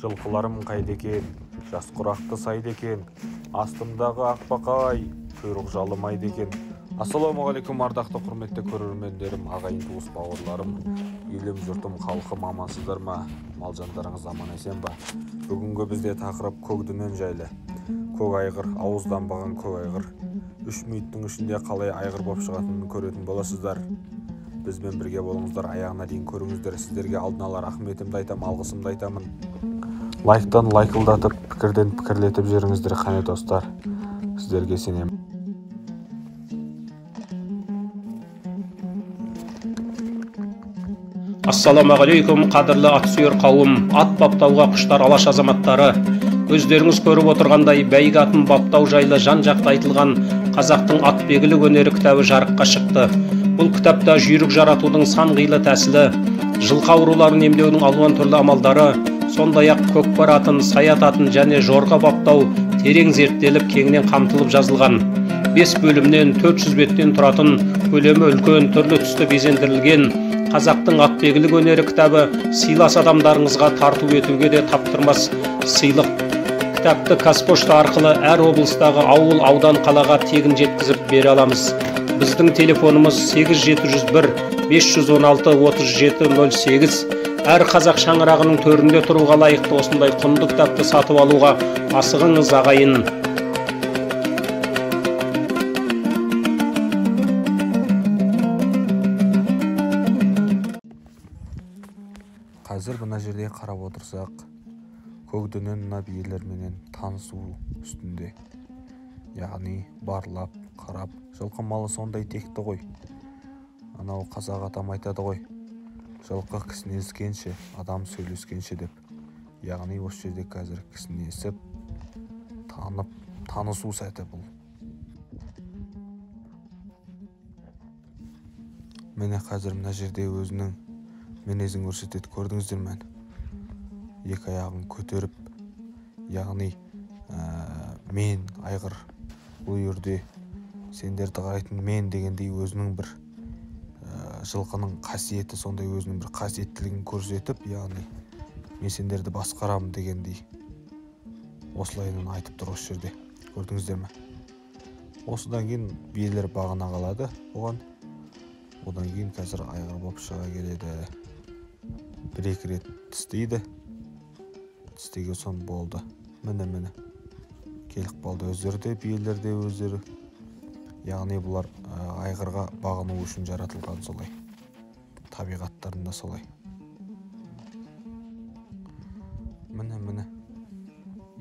Жылқыларым қайда екен, жас құрақты сайды екен, астымдағы ақбақай, құйрық жалымайды екен. Ассалаумағалейкум, ардақты құрметті көрермендерім, ағайын туыс бауырларым, елім жұртым, халқым, амансыздар ма? Мал жандарыңыз аман есен ба? Бүгінгі бізде тақырып көкдүнен жайлы. Көк айғыр, ауызданбаған көк айғыр. 3 минуттың ішінде қалай айғыр болып шығатынын көретін боласыздар. Бізбен бірге болыңыздар, аяғына дейін көріңіздер. Сіздерге алдын ала рахметімді айтам, алғысымды айтамын. Лайктан лайкылдатып, пікірден пікірлетіп жүріңіздер, қане достар. Сіздерге сенемін. Ассаламағалейкум, қадірлі атсүйер қауым, ат баптауға құштар алаш азаматтары. Өздеріңіз көріп отырғандай, бәйгі атын баптау жайлы жан-жақты айтылған қазақтың атбегілік өнері кітабы жарыққа шықты. Бұл кітапта жүйрік жаратудың сан қилы тәсілі, жылқы ауруларын емдеудің алуан түрлі амалдары, сондай-ақ көкпар атын, саят атын және жорға баптау терең зерттеліп, кеңінен қамтылып жазылған. 5 бөлімнен 400 беттен тұратын, көлемі үлкен, түрлі түсті безендірілген қазақтың атбегілік өнері кітабы сыйлас адамдарыңызға тарту етуге де таптырмас сыйлық. Кітапты Қазпошта арқылы әр облыстағы ауыл, аудан, қалаға тегін жеткізіп бере аламыз. Біздің телефонымыз 8701 516 3708. Әр қазақ шаңырағының төрінде тұруға лайықты осындай құнды кітапты сатып алуға асығыңыз ағайын. Қазір мына жерде қарап отырсақ, көкдүнен мына биелерменен танысу үстінде. Яғни барлап, қарап, жылқы малы сондай текті ғой. Анау қазақ атам айтады ғой, жылқы кісінескенше, адам сөйлескенше деп. Яғни осы жерде қазір кісінесіп, танысу сәті бұл. Міне қазір мына жерде өзінің мінезін көрсетеді, көрдіңіздер ме? Екі аяғын көтеріп, яғни мен айғыр, бұл жерде сендерді қарайтын мен дегендей өзінің бір жылқының қасиеті, сондай өзінің бір қасиеттілігін көрсетіп, яғни мен сендерді басқарамын дегендей осылайынан айтып тұр осы жерде, көрдіңіздер ме? Осыдан кейін биелер бағына қалады оған. Одан кейін қазір айғыр болып шыға келеді. 1-2 рет тістейді. Тістеген соң болды. Міне. Келіп қалды өздері де, биелер де өздері. Яғни бұлар айғырға бағыну үшін жаратылған солай. Табиғаттарында солай. Міне.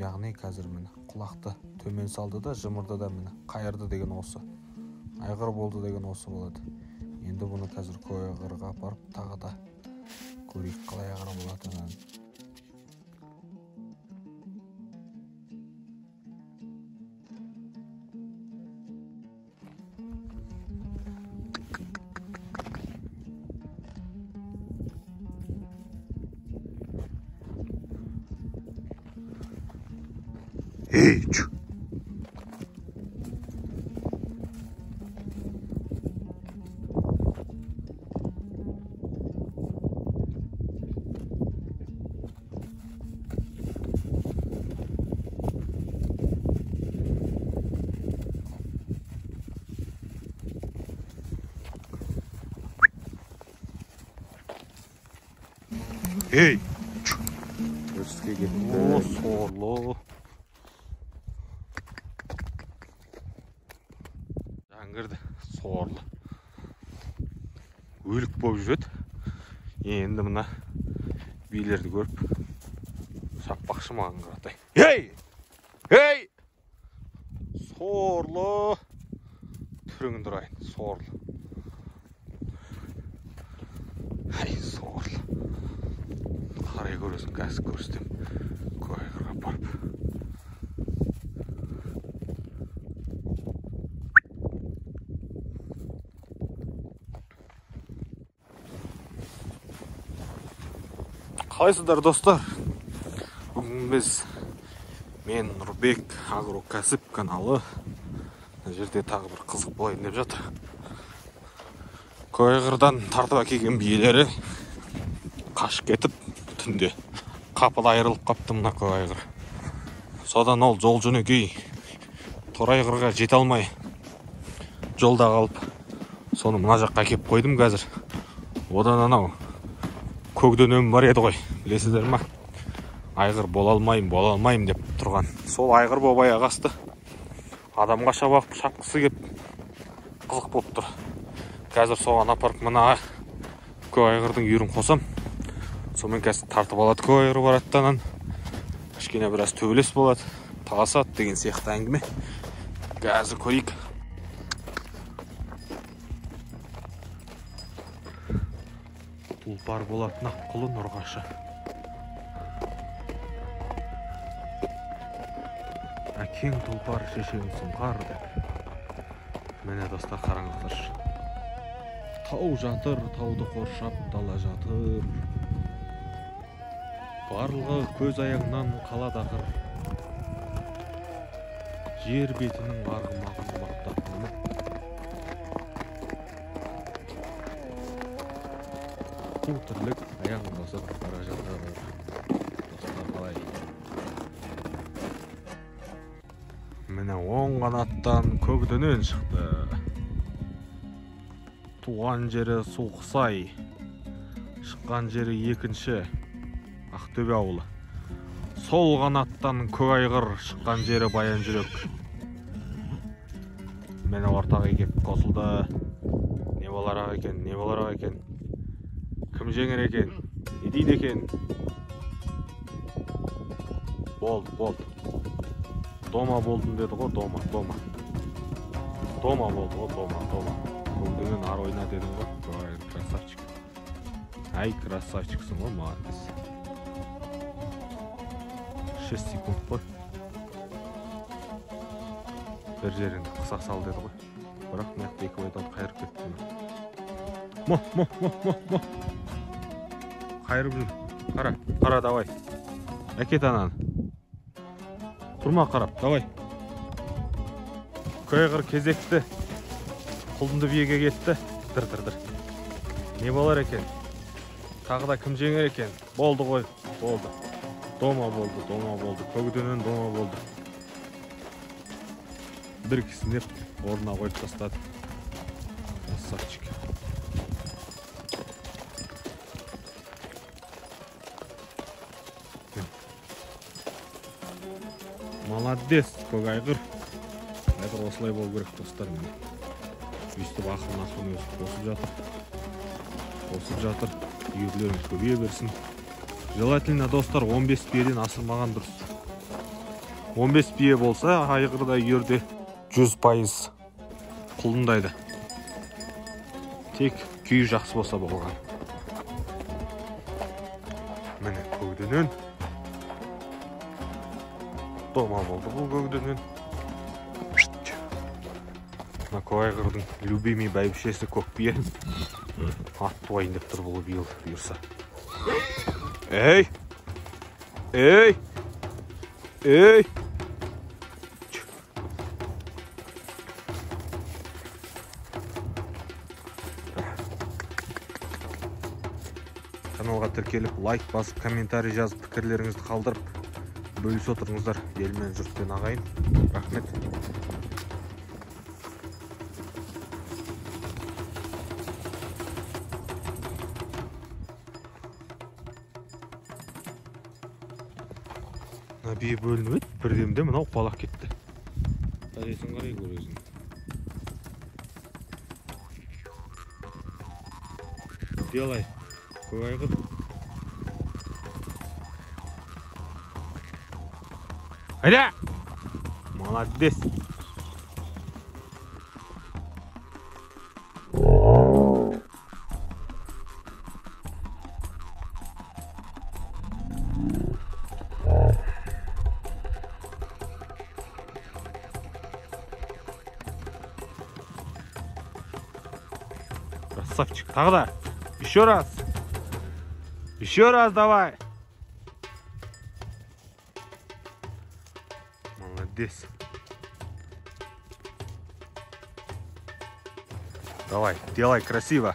Яғни қазір құлақты төмен салды да, жымырды да қайырды деген осы. Айғыр болды деген осы болады. Енді бұны қазір көк айғырға апарып тағы да көрейік қалай айғыр болатынын. Ей, чу! Ей! Өріске кетті. О, сорлы. Жаңғырды, сорлы. Өлік болып жүреді. Енді мына биелерді көріп, шаппақшы маған қаратай. Ей! Ей! Сорлы. Түріңін тұрайын, сорлы. Ай, сорлы. Қарай көресің, қазір көрістім. Көк айғырға барып. Қалайсыздар достар? Бүгін мен Нұрбек агрокәсіп каналы жерде тағы бір қызық болайын деп жатыр. Көк айғырдан тартып әкелген биелері қашып кетіп, түнде қапыда айырылып қапты мына көк айғыр. Содан ол жол жөнекей торайғырға жете алмай жолда қалып, соны мына жаққа кеп қойдым қазір. Одан анау көкдөнем бар еді ғой, білесіздер ма? Айғыр бола алмайым деп тұрған. Сол айғыр боп аяқ асты. Адамға шапқысы кеп қызық болып тұр. Қазір соған апарып мына көк айғырдың үйірін қосам. Сонымен қазір тартып алады көк айғыр бараттанан. Кішкене біраз төбелес болады, таласады деген сияқты әңгіме. Қазір көрейік. Тұлпар болатын аққұлы нұрғашы. Әкең тұлпар, шешең сұңқар деп. Міне достар, қараңыздаршы. Тау жатыр, тауды қоршап дала жатыр. Барлығы көз аяғынан қалады ақыр. Жер бетінің арғымағын мақтатыны. Бұл тірлік аяғын басып бара жатыр. Достар қалай. Міне оң қанаттан көкдөнен шықты. Туған жері Суқсай, шыққан жері екінші Ақтөбе ауылы. Сол қанаттан көк айғыр, шыққан жері Баян жүрек. Мені ортаға кеп қосылды. Не боларақ екен? Кім жеңер екен? Не дейді екен? Болды. Дома болдым деді ғой, дома. Дома болды ғой, дома. Көкдөнен ар ойна дедің ғой, көк айғыр красавчик. Ай, красавчиксың ғой, молодец. 6 секунд қой. Бір жеріңді қыса сал деді ғой. Бірақ мияқты екі ойдан қайырып кетті. Мо. Қайырып жүр. Қара, давай. Әкет ананы. Тұрма қарап, давай. Көк айғыр кезекті. Құлынды биеге кетті. Дыр. Не болар екен? Тағы да кім жеңер екен? Болды ғой, болды. Дома болды. Көкдөнен дома болды. Бір кісінеп орнына қойып тастады. Красавчик. Молодец, көк айғыр. Айғыр осылай болу керек достар. Өйстіп ақырын өсіп жатыр. Үйірлерін көбейе берсін. Желательно достар 15 биеден асырмаған дұрыс. 15 бие болса айғырда үйірде 100% құлындайды. Тек күйі жақсы болса болған. Міне көкдөнен. Дома болды бұл көкдөнен. Мына көк айғырдың любимый бәйбішесі көк бие. Ат туайын деп тұр бұл биыл бұйырса. Эй! Каналға тіркеліп, лайк басып, комментарий жазып, пікірлеріңізді қалдырып, бөліс отырыңыздар. Ел мен жұртпен ағайын. Рахмет. Бие бөлініп еді, бірдемде мынау қуалақ кетті. Таресін қарай көресің. Делай, көк айғыр. Айда! Молодец! Красавчик. Тогда еще раз. Еще раз давай. Молодец. Давай, делай красиво.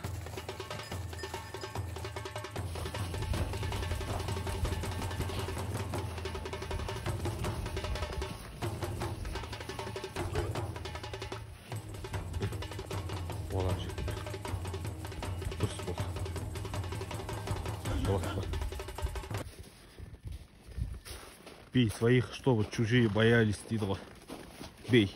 Бей своих, чтобы чужие боялись, дейді ғой. Бей.